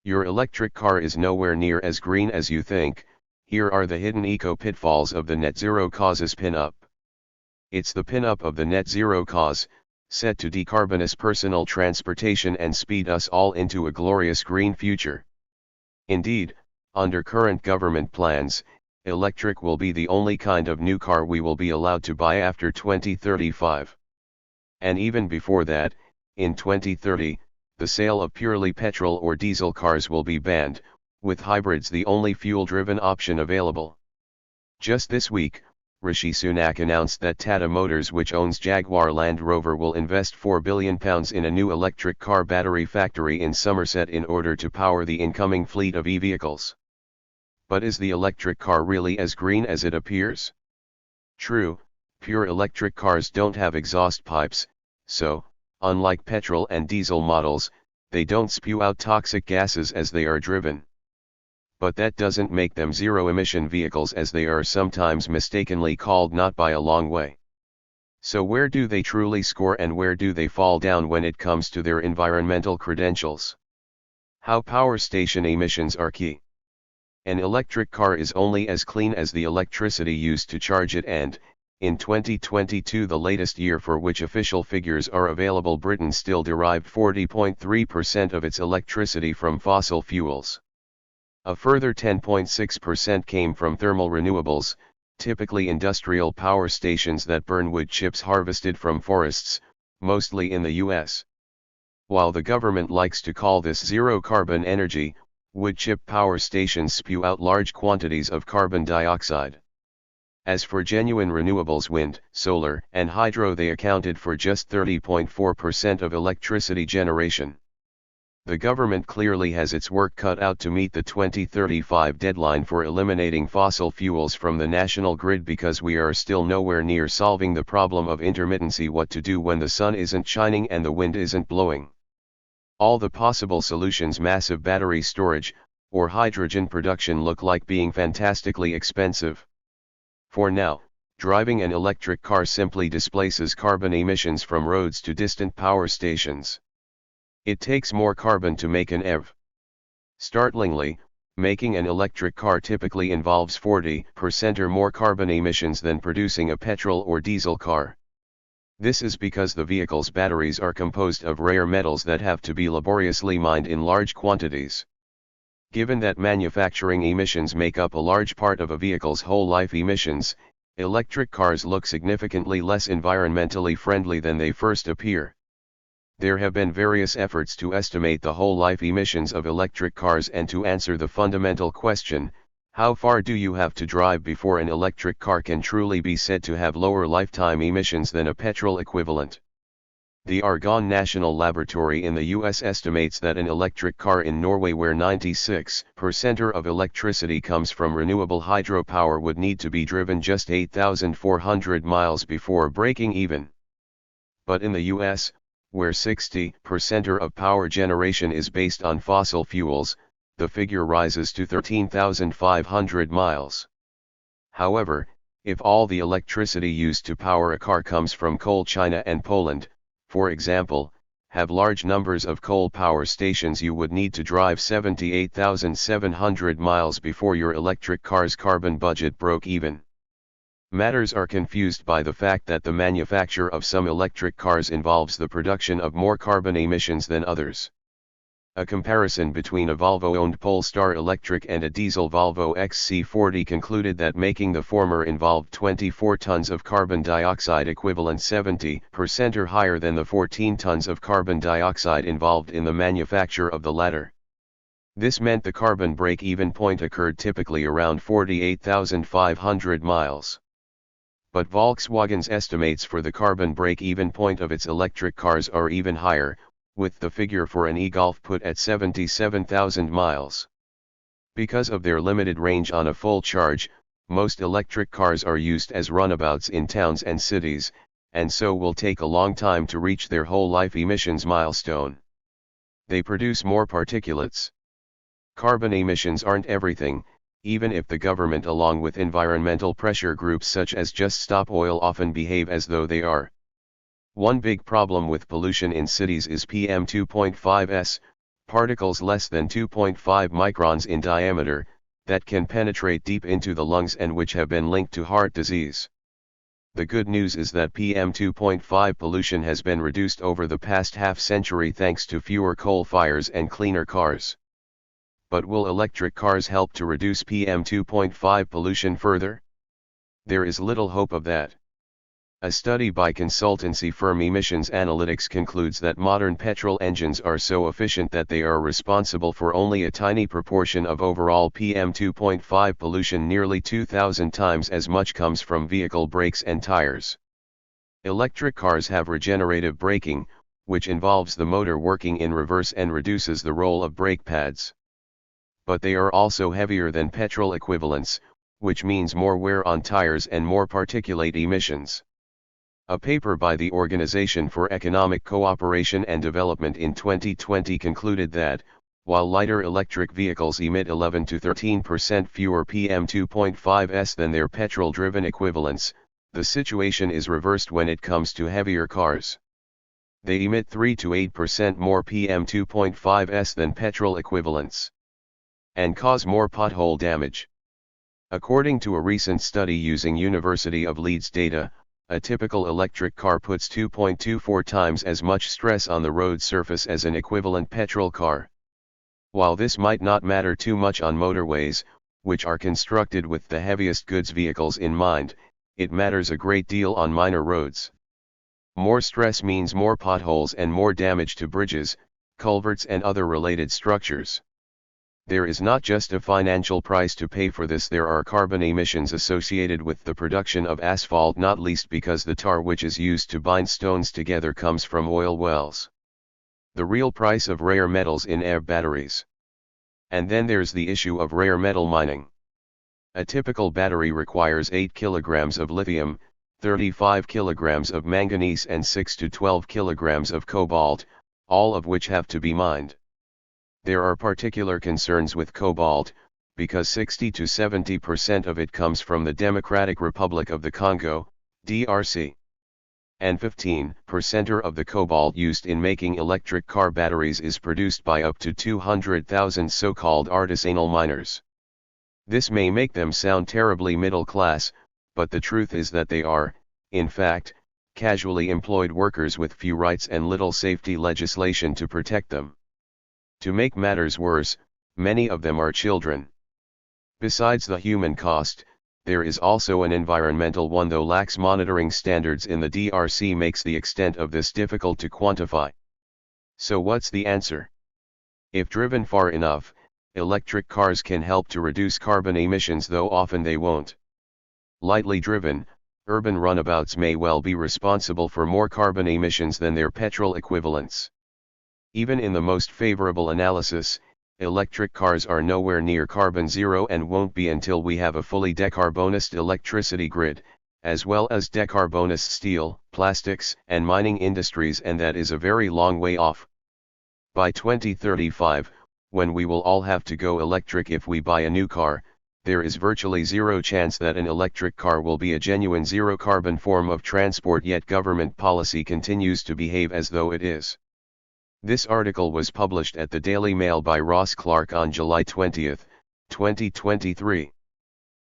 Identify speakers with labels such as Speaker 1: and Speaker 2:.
Speaker 1: Your electric car is nowhere near as green as you think. Here are the hidden eco-pitfalls of the NetZero causes pin-up. It's the pin-up of the NetZero cause, set to decarbonize personal transportation and speed us all into a glorious green future. Indeed, under current government plans, electric will be the only kind of new car we will be allowed to buy after 2035. And even before that, in 2030, the sale of purely petrol or diesel cars will be banned, with hybrids the only fuel-driven option available. Just this week, Rishi Sunak announced that Tata Motors, which owns Jaguar Land Rover, will invest £4 billion in a new electric car battery factory in Somerset in order to power the incoming fleet of e-vehicles. But is the electric car really as green as it appears? True, pure electric cars don't have exhaust pipes, so, unlike petrol and diesel models, they don't spew out toxic gases as they are driven. But that doesn't make them zero-emission vehicles, as they are sometimes mistakenly called, not by a long way. So where do they truly score and where do they fall down when it comes to their environmental credentials? How power station emissions are key. An electric car is only as clean as the electricity used to charge it, and, in 2022, the latest year for which official figures are available, Britain still derived 40.3% of its electricity from fossil fuels. A further 10.6% came from thermal renewables, typically industrial power stations that burn wood chips harvested from forests, mostly in the US. While the government likes to call this zero-carbon energy, wood chip power stations spew out large quantities of carbon dioxide. As for genuine renewables, wind, solar, and hydro, they accounted for just 30.4% of electricity generation. The government clearly has its work cut out to meet the 2035 deadline for eliminating fossil fuels from the national grid, because we are still nowhere near solving the problem of intermittency, what to do when the sun isn't shining and the wind isn't blowing. All the possible solutions, massive battery storage, or hydrogen production, look like being fantastically expensive. For now, driving an electric car simply displaces carbon emissions from roads to distant power stations. It takes more carbon to make an EV. Startlingly, making an electric car typically involves 40% or more carbon emissions than producing a petrol or diesel car. This is because the vehicle's batteries are composed of rare metals that have to be laboriously mined in large quantities. Given that manufacturing emissions make up a large part of a vehicle's whole life emissions, electric cars look significantly less environmentally friendly than they first appear. There have been various efforts to estimate the whole life emissions of electric cars and to answer the fundamental question, how far do you have to drive before an electric car can truly be said to have lower lifetime emissions than a petrol equivalent? The Argonne National Laboratory in the US estimates that an electric car in Norway, where 96% of electricity comes from renewable hydropower, would need to be driven just 8,400 miles before breaking even. But in the US, where 60% of power generation is based on fossil fuels, the figure rises to 13,500 miles. However, if all the electricity used to power a car comes from coal, China and Poland, for example, have large numbers of coal power stations, you would need to drive 78,700 miles before your electric car's carbon budget broke even. Matters are confused by the fact that the manufacture of some electric cars involves the production of more carbon emissions than others. A comparison between a Volvo-owned Polestar Electric and a diesel Volvo XC40 concluded that making the former involved 24 tons of carbon dioxide equivalent, 70% or higher than the 14 tons of carbon dioxide involved in the manufacture of the latter. This meant the carbon break-even point occurred typically around 48,500 miles. But Volkswagen's estimates for the carbon break-even point of its electric cars are even higher, with the figure for an e-Golf put at 77,000 miles. Because of their limited range on a full charge, most electric cars are used as runabouts in towns and cities, and so will take a long time to reach their whole life emissions milestone. They produce more particulates. Carbon emissions aren't everything, even if the government, along with environmental pressure groups such as Just Stop Oil, often behave as though they are. One big problem with pollution in cities is PM2.5s, particles less than 2.5 microns in diameter, that can penetrate deep into the lungs and which have been linked to heart disease. The good news is that PM 2.5 pollution has been reduced over the past half-century thanks to fewer coal fires and cleaner cars. But will electric cars help to reduce PM 2.5 pollution further? There is little hope of that. A study by consultancy firm Emissions Analytics concludes that modern petrol engines are so efficient that they are responsible for only a tiny proportion of overall PM 2.5 pollution. Nearly 2,000 times as much comes from vehicle brakes and tires. Electric cars have regenerative braking, which involves the motor working in reverse and reduces the role of brake pads. But they are also heavier than petrol equivalents, which means more wear on tires and more particulate emissions. A paper by the Organization for Economic Cooperation and Development in 2020 concluded that, while lighter electric vehicles emit 11 to 13% fewer PM 2.5s than their petrol-driven equivalents, the situation is reversed when it comes to heavier cars. They emit 3 to 8% more PM 2.5s than petrol equivalents, and cause more pothole damage. According to a recent study using University of Leeds data, a typical electric car puts 2.24 times as much stress on the road surface as an equivalent petrol car. While this might not matter too much on motorways, which are constructed with the heaviest goods vehicles in mind, it matters a great deal on minor roads. More stress means more potholes and more damage to bridges, culverts and other related structures. There is not just a financial price to pay for this, there are carbon emissions associated with the production of asphalt, not least because the tar which is used to bind stones together comes from oil wells. The real price of rare metals in EV batteries. And then there's the issue of rare metal mining. A typical battery requires 8 kilograms of lithium, 35 kilograms of manganese and 6 to 12 kilograms of cobalt, all of which have to be mined. There are particular concerns with cobalt, because 60 to 70% of it comes from the Democratic Republic of the Congo, DRC. And 15% of the cobalt used in making electric car batteries is produced by up to 200,000 so-called artisanal miners. This may make them sound terribly middle class, but the truth is that they are, in fact, casually employed workers with few rights and little safety legislation to protect them. To make matters worse, many of them are children. Besides the human cost, there is also an environmental one, though lax monitoring standards in the DRC makes the extent of this difficult to quantify. So what's the answer? If driven far enough, electric cars can help to reduce carbon emissions, though often they won't. Lightly driven, urban runabouts may well be responsible for more carbon emissions than their petrol equivalents. Even in the most favorable analysis, electric cars are nowhere near carbon zero and won't be until we have a fully decarbonized electricity grid, as well as decarbonized steel, plastics, and mining industries, and that is a very long way off. By 2035, when we will all have to go electric if we buy a new car, there is virtually zero chance that an electric car will be a genuine zero-carbon form of transport, yet government policy continues to behave as though it is. This article was published at the Daily Mail by Ross Clark on July 20, 2023.